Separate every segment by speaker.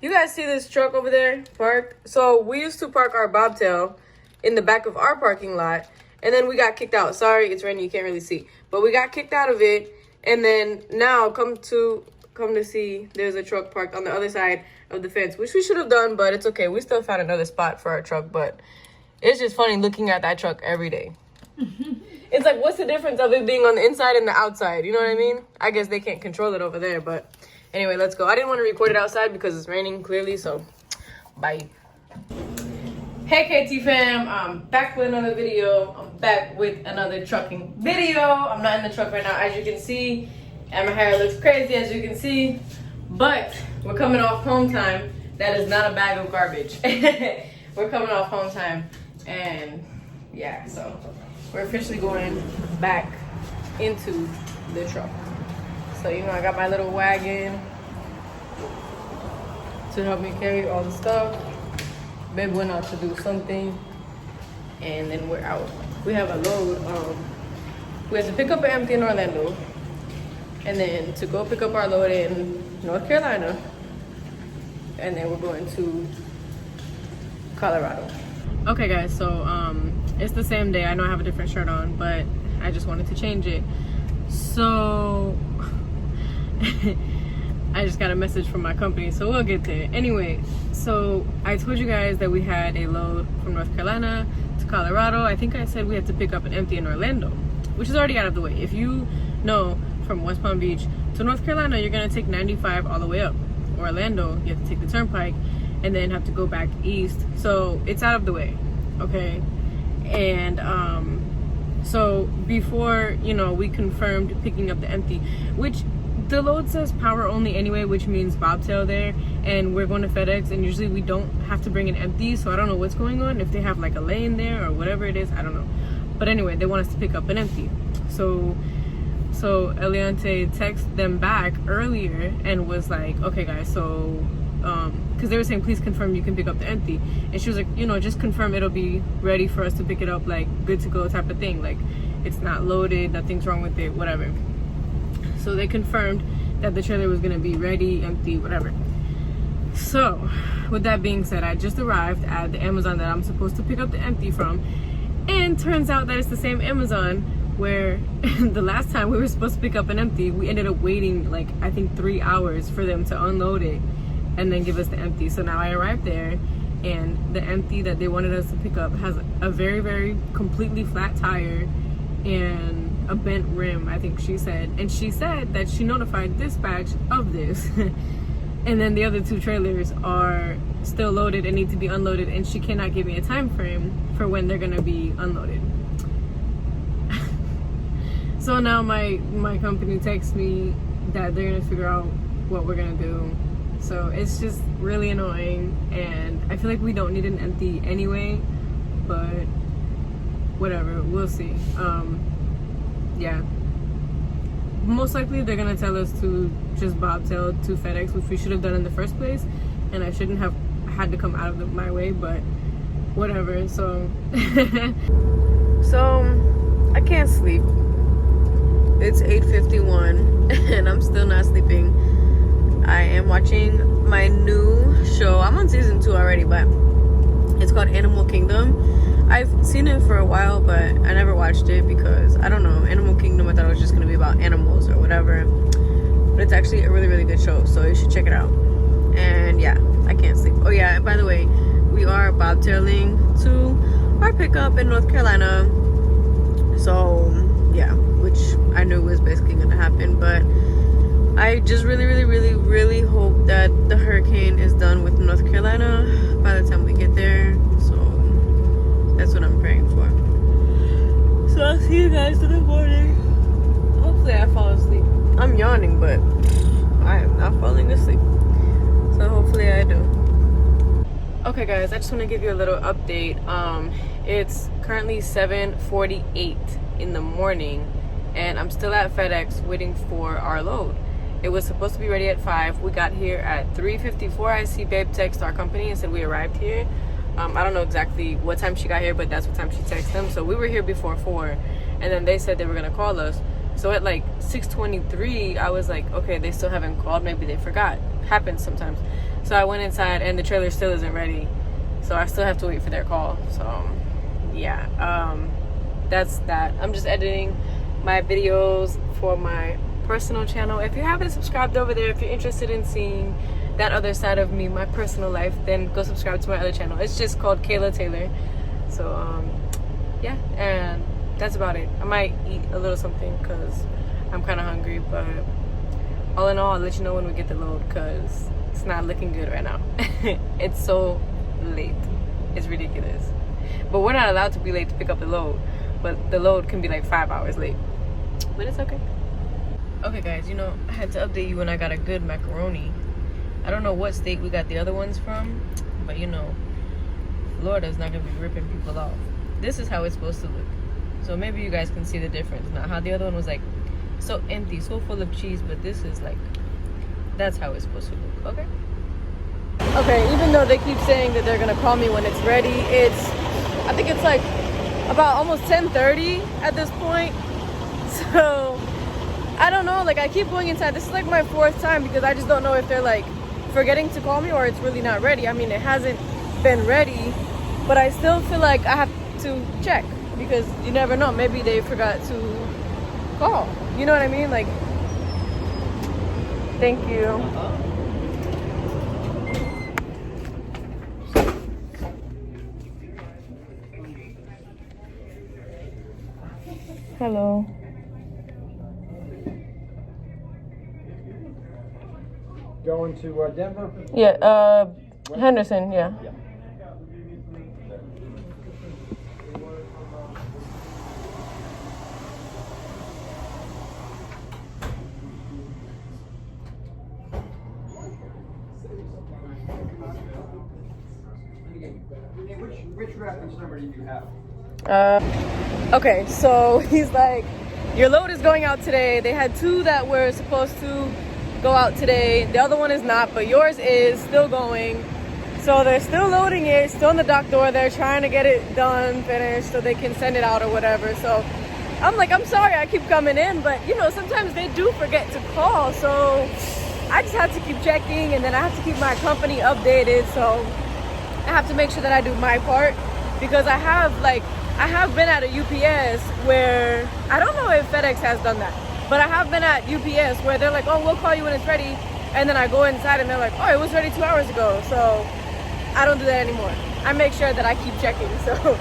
Speaker 1: You guys see this truck over there parked? So we used to park our bobtail in the back of our parking lot, and then we got kicked out. Sorry, it's raining, you can't really see. But we got kicked out of it, and then now come to see there's a truck parked on the other side of the fence, which we should have done, but it's okay. We still found another spot for our truck, but it's just funny looking at that truck every day. It's like, what's the difference of it being on the inside and the outside? You know what I mean? I guess they can't control it over there, but anyway, let's go. I didn't want to record it outside because it's raining clearly, so bye. Hey KT fam, I'm back with another video. I'm back with another trucking video. I'm not in the truck right now, as you can see, and my hair looks crazy, as you can see, but we're coming off home time. That is not a bag of garbage. We're coming off home time, and yeah, so we're officially going back into the truck. So, you know, I got my little wagon to help me carry all the stuff. Babe went out to do something, and then we're out. We have a load. We have to pick up an empty in Orlando, and then to go pick up our load in North Carolina, and then we're going to Colorado. Okay guys, so it's the same day. I know I have a different shirt on, but I just wanted to change it. So I just got a message from my company, so we'll get there. Anyway, so I told you guys that we had a load from North Carolina to Colorado. I think I said we had to pick up an empty in Orlando, which is already out of the way. If you know, from West Palm Beach to North Carolina, you're gonna take 95 all the way up. Orlando, you have to take the turnpike and then have to go back east. So it's out of the way, okay? And so before, you know, we confirmed picking up the empty, which the load says power only anyway, which means bobtail there, and we're going to FedEx, and usually we don't have to bring an empty, so I don't know what's going on, if they have like a lane there or whatever it is, I don't know. But anyway, they want us to pick up an empty. So Eliante texted them back earlier and was like, okay guys, so because they were saying please confirm you can pick up the empty, and she was like, you know, just confirm it'll be ready for us to pick it up, like good to go type of thing, like it's not loaded, nothing's wrong with it, whatever. So they confirmed that the trailer was gonna be ready, empty, whatever. So with that being said, I just arrived at the Amazon that I'm supposed to pick up the empty from, and turns out that it's the same Amazon where the last time we were supposed to pick up an empty, we ended up waiting like I think 3 hours for them to unload it and then give us the empty. So now I arrived there, and the empty that they wanted us to pick up has a very, very completely flat tire and a bent rim, I think she said. And she said that she notified dispatch of this. And then the other two trailers are still loaded and need to be unloaded, and she cannot give me a time frame for when they're gonna be unloaded. So now my company texts me that they're gonna figure out what we're gonna do. So it's just really annoying, and I feel like we don't need an empty anyway, but whatever, we'll see. Yeah, most likely they're gonna tell us to just bobtail to FedEx, which we should have done in the first place, and I shouldn't have had to come out of my way, but whatever. So so I can't sleep. It's 8:51 and I'm still not sleeping. I am watching my new show. I'm on season 2 already, but it's called Animal Kingdom. I've seen it for a while, but I never watched it because, I don't know, Animal Kingdom, I thought it was just going to be about animals or whatever. But it's actually a really, really good show, so you should check it out. And yeah, I can't sleep. Oh yeah, and by the way, we are bobtailing to our pickup in North Carolina. So yeah, which I knew was basically going to happen, but I just really, really, really, really hope that the hurricane is done with North Carolina by the time we get there. So that's what I'm praying for. So I'll see you guys in the morning. Hopefully I fall asleep. I'm yawning, but I am not falling asleep. So hopefully I do. Okay guys, I just want to give you a little update. It's currently 7:48 in the morning, and I'm still at FedEx waiting for our load. It was supposed to be ready at 5. We got here at 3:54. I see Babe text our company and said we arrived here. I don't know exactly what time she got here, but that's what time she texted them. So we were here before 4, and then they said they were gonna call us. So at like 6:23, I was like, okay, they still haven't called. Maybe they forgot. Happens sometimes. So I went inside and the trailer still isn't ready. So I still have to wait for their call. So yeah, that's that. I'm just editing my videos for my personal channel. If you haven't subscribed over there, if you're interested in seeing that other side of me, my personal life, then go subscribe to my other channel. It's just called Kayla Taylor. So yeah, and that's about it. I might eat a little something because I'm kind of hungry, but all in all, I'll let you know when we get the load because it's not looking good right now. It's so late. It's ridiculous. But we're not allowed to be late to pick up the load, but the load can be like 5 hours late, but it's okay. Okay guys, you know, I had to update you when I got a good macaroni. I don't know what state we got the other ones from, but you know, Florida's not gonna be ripping people off. This is how it's supposed to look. So maybe you guys can see the difference. Now how the other one was like so empty, so full of cheese, but this is like, that's how it's supposed to look, okay? Okay, even though they keep saying that they're gonna call me when it's ready, I think it's like about almost 10:30 at this point. So I don't know, like I keep going inside. This is like my 4th time because I just don't know if they're like forgetting to call me or it's really not ready. I mean, it hasn't been ready, but I still feel like I have to check because you never know. Maybe they forgot to call. You know what I mean? Like, thank you. Hello.
Speaker 2: Going to Denver?
Speaker 1: Yeah, Henderson, yeah.
Speaker 2: Hey, which reference number do you have?
Speaker 1: Okay, so he's like, your load is going out today. They had 2 that were supposed to go out today. The other one is not, but yours is still going. So they're still loading it, still in the dock door. They're trying to get it done, finished, so they can send it out or whatever. So I'm like, I'm sorry I keep coming in, but you know, sometimes they do forget to call. So I just have to keep checking, and then I have to keep my company updated. So I have to make sure that I do my part because I have been at a UPS where, I don't know if FedEx has done that, but I have been at UPS where they're like, oh, we'll call you when it's ready. And then I go inside and they're like, oh, it was ready 2 hours ago. So I don't do that anymore. I make sure that I keep checking. So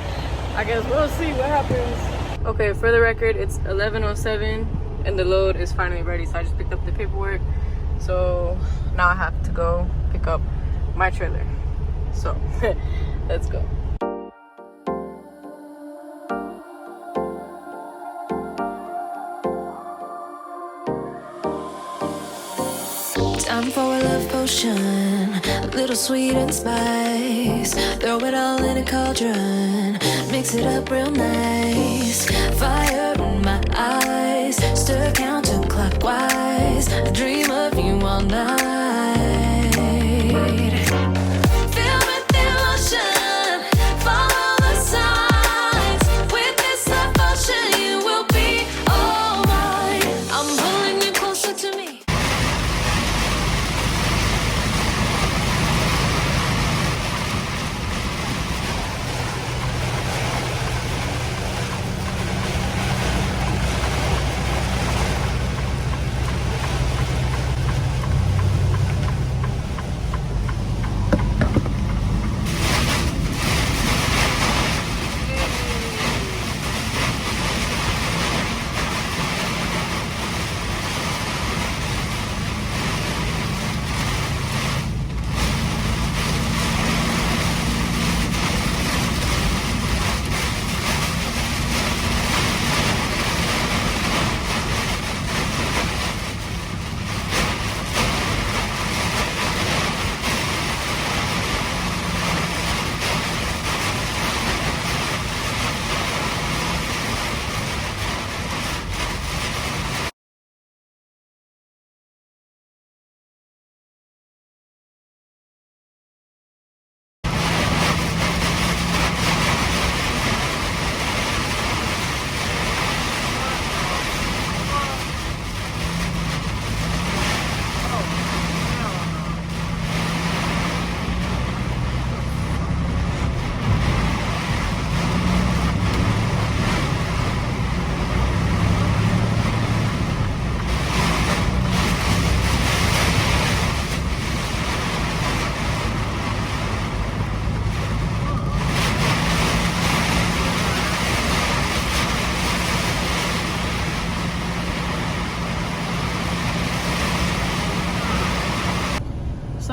Speaker 1: I guess we'll see what happens. Okay, for the record, it's 11:07 and the load is finally ready. So I just picked up the paperwork. So now I have to go pick up my trailer. So let's go.
Speaker 3: Time for a love potion, a little sweet and spice. Throw it all in a cauldron, mix it up real nice. Fire in my eyes, stir counterclockwise. I dream of you all night. Feel with the emotion, follow the signs. With this love potion, you will be all mine. I'm pulling you closer to me.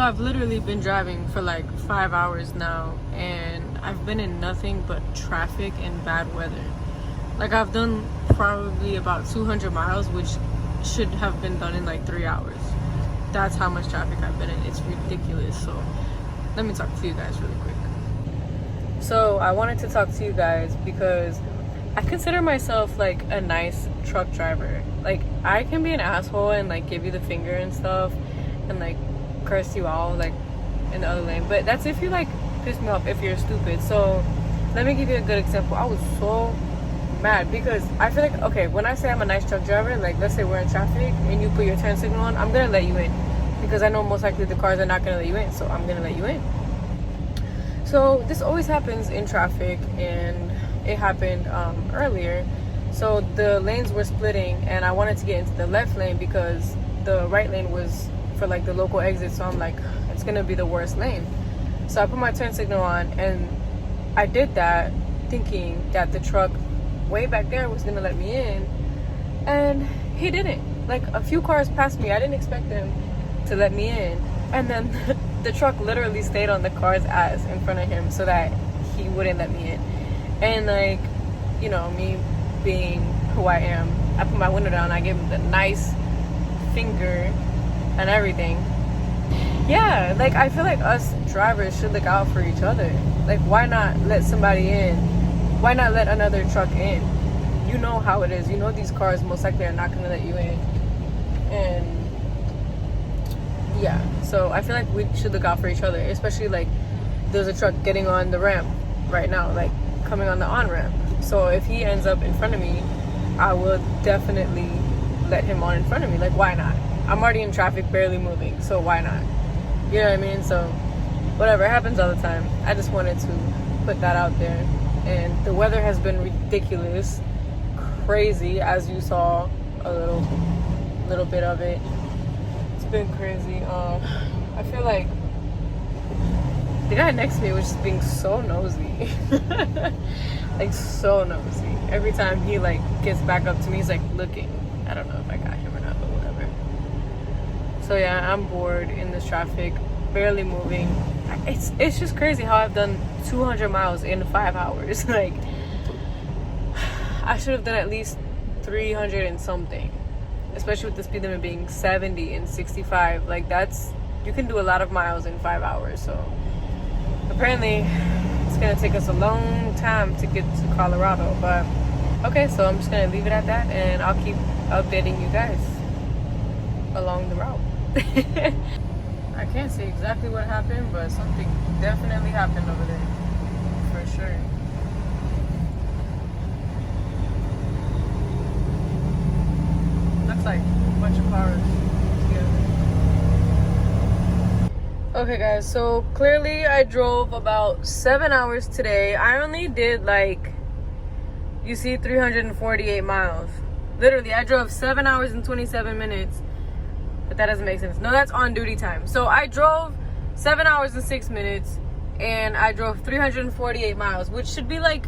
Speaker 1: So I've literally been driving for like 5 hours now, and I've been in nothing but traffic and bad weather. Like, I've done probably about 200 miles, which should have been done in like 3 hours. That's how much traffic I've been in. It's ridiculous. So let me talk to you guys really quick. So I wanted to talk to you guys because I consider myself like a nice truck driver. Like, I can be an asshole and like give you the finger and stuff and like curse you out like in the other lane, but that's if you like piss me off, if you're stupid. So let me give you a good example. I was so mad because I feel like, okay, when I say I'm a nice truck driver, like let's say we're in traffic and you put your turn signal on, I'm gonna let you in because I know most likely the cars are not gonna let you in, so I'm gonna let you in. So this always happens in traffic, and it happened earlier. So the lanes were splitting and I wanted to get into the left lane because the right lane was for like the local exit, so I'm like, it's gonna be the worst lane. So I put my turn signal on, and I did that thinking that the truck way back there was gonna let me in, and he didn't. Like, a few cars passed me. I didn't expect him to let me in, and then the truck literally stayed on the car's ass in front of him so that he wouldn't let me in. And like, you know, me being who I am, I put my window down, I gave him the nice finger and everything. Yeah, like, I feel like us drivers should look out for each other. Like, why not let somebody in? Why not let another truck in? You know how it is. You know these cars most likely are not going to let you in. And yeah, so I feel like we should look out for each other, especially like there's a truck getting on the ramp right now, like coming on the on-ramp. So if he ends up in front of me, I will definitely let him on in front of me. Like, why not? I'm already in traffic, barely moving, so why not? You know what I mean? So whatever, it happens all the time. I just wanted to put that out there. And the weather has been ridiculous, crazy, as you saw a little bit of it. It's been crazy. I feel like the guy next to me was just being so nosy. Like, so nosy. Every time he like gets back up to me, he's like looking. I don't know if I got him or not, but whatever. So yeah, I'm bored in this traffic, barely moving. It's just crazy how I've done 200 miles in 5 hours. Like, I should have done at least 300 and something, especially with the speed limit being 70 and 65. Like, that's, you can do a lot of miles in 5 hours. So apparently it's gonna take us a long time to get to Colorado, but okay, so I'm just gonna leave it at that, and I'll keep updating you guys along the route. I can't say exactly what happened, but something definitely happened over there, for sure. Looks like a bunch of cars together. Okay guys, so clearly I drove about 7 hours today. I only did like, you see, 348 miles. Literally, I drove 7 hours and 27 minutes. But that doesn't make sense. No, that's on duty time. So I drove 7 hours and 6 minutes, and I drove 348 miles, which should be like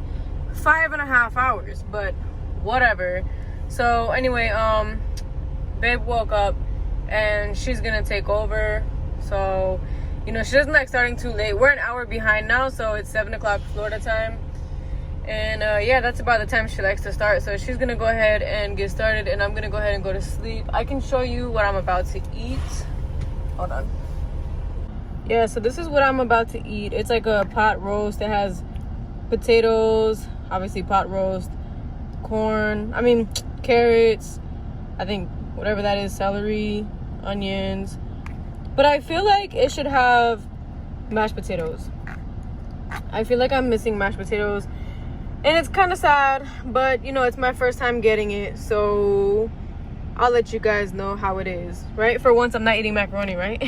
Speaker 1: 5.5 hours, but whatever. So anyway, babe woke up and she's gonna take over. So, you know, she doesn't like starting too late. We're an hour behind now, so it's 7 o'clock Florida time. And yeah, that's about the time she likes to start. So she's gonna go ahead and get started, and I'm gonna go ahead and go to sleep. I can show you what I'm about to eat. Hold on. Yeah, so this is what I'm about to eat. It's like a pot roast. It has potatoes, obviously pot roast, carrots, I think whatever that is, celery, onions. But I feel like it should have mashed potatoes. I feel like I'm missing mashed potatoes. And it's kind of sad, but, you know, it's my first time getting it, so I'll let you guys know how it is, right? For once, I'm not eating macaroni, right?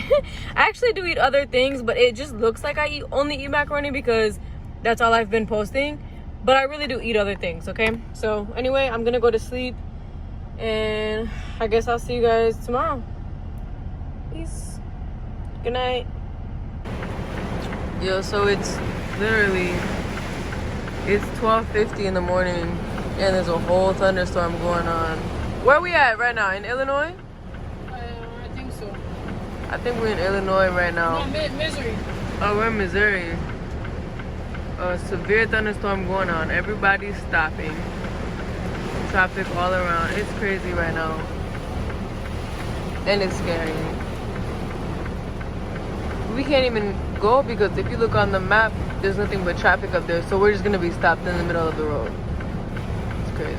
Speaker 1: I actually do eat other things, but it just looks like I only eat macaroni because that's all I've been posting. But I really do eat other things, okay? So, anyway, I'm going to go to sleep, and I guess I'll see you guys tomorrow. Peace. Good night. Yo, so it's literally... It's 12:50 in the morning, and there's a whole thunderstorm going on. Where are we at right now? In Illinois?
Speaker 4: I think so.
Speaker 1: I think we're in Illinois right now.
Speaker 4: No, Missouri.
Speaker 1: Oh, we're in Missouri. A severe thunderstorm going on. Everybody's stopping. Traffic all around. It's crazy right now. And it's scary. We can't even go because if you look on the map, there's nothing but traffic up there. So we're just gonna be stopped in the middle of the road. It's crazy.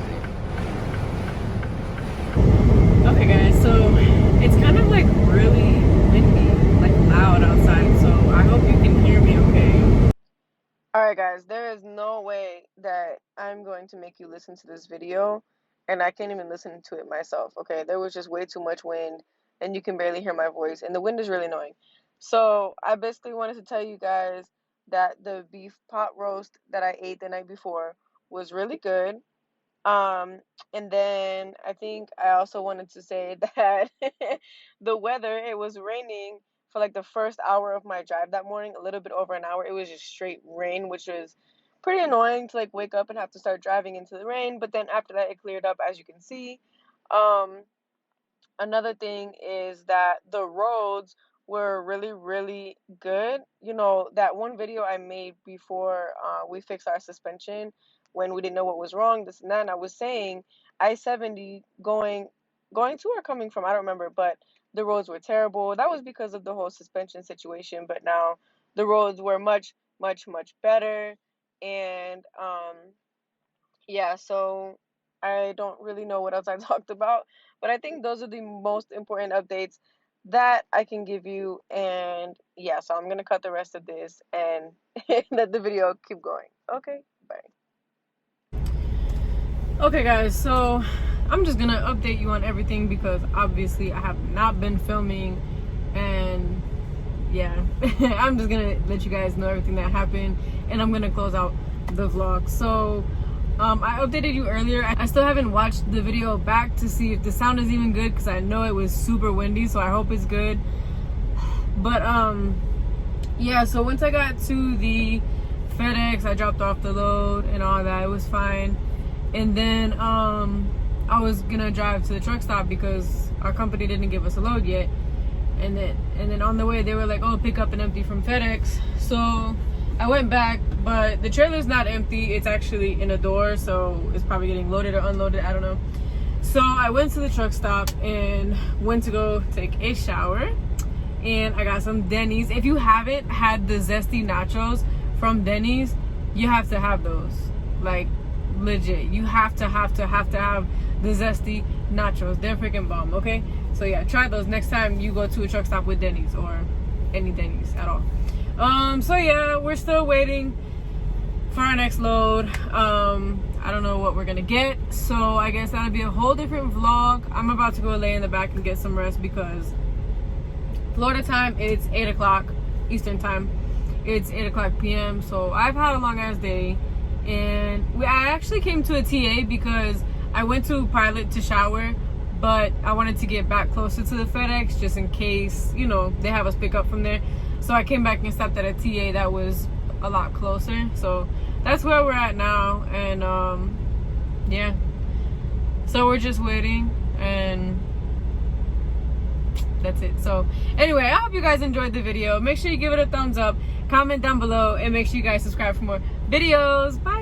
Speaker 1: Okay guys, so it's kind of like really windy, like loud outside. So I hope you can hear me okay. Alright guys, there is no way that I'm going to make you listen to this video and I can't even listen to it myself, okay? There was just way too much wind and you can barely hear my voice and the wind is really annoying. So I basically wanted to tell you guys that the beef pot roast that I ate the night before was really good. And then I think I also wanted to say that the weather, it was raining for like the first hour of my drive that morning, a little bit over an hour. It was just straight rain, which was pretty annoying to like wake up and have to start driving into the rain. But then after that, it cleared up, as you can see. Another thing is that the roads were really, really good. You know, that one video I made before we fixed our suspension when we didn't know what was wrong, this and that, and I was saying I-70 going to or coming from, I don't remember, but the roads were terrible. That was because of the whole suspension situation, but now the roads were much, much, much better. And yeah, so I don't really know what else I talked about, but I think those are the most important updates that I can give you. And yeah, so I'm gonna cut the rest of this and let the video keep going. Okay, bye. Okay guys, so I'm just gonna update you on everything because obviously I have not been filming, and yeah, I'm just gonna let you guys know everything that happened and I'm gonna close out the vlog. So I updated you earlier. I still haven't watched the video back to see if the sound is even good because I know it was super windy, so I hope it's good. But yeah, so once I got to the FedEx, I dropped off the load and all that. It was fine. And then I was gonna drive to the truck stop because our company didn't give us a load yet. And then on the way they were like, oh, pick up an empty from FedEx. So I went back, but the trailer's not empty. It's actually in a door, so it's probably getting loaded or unloaded, I don't know. So I went to the truck stop and went to go take a shower. And I got some Denny's. If you haven't had the zesty nachos from Denny's, you have to have those. Like, legit, you have to have the zesty nachos. They're freaking bomb, okay? So yeah, try those next time you go to a truck stop with Denny's or any Denny's at all. So yeah, we're still waiting for our next load. I don't know what we're gonna get, so I guess that'll be a whole different vlog. I'm about to go lay in the back and get some rest because Florida time, it's 8 o'clock Eastern time. It's 8 o'clock p.m. So I've had a long ass day. And I actually came to a TA because I went to Pilot to shower, but I wanted to get back closer to the FedEx just in case, you know, they have us pick up from there. So I came back and stopped at a TA that was a lot closer. So that's where we're at now. And yeah, so we're just waiting and that's it. So anyway, I hope you guys enjoyed the video. Make sure you give it a thumbs up, comment down below, and make sure you guys subscribe for more videos. Bye.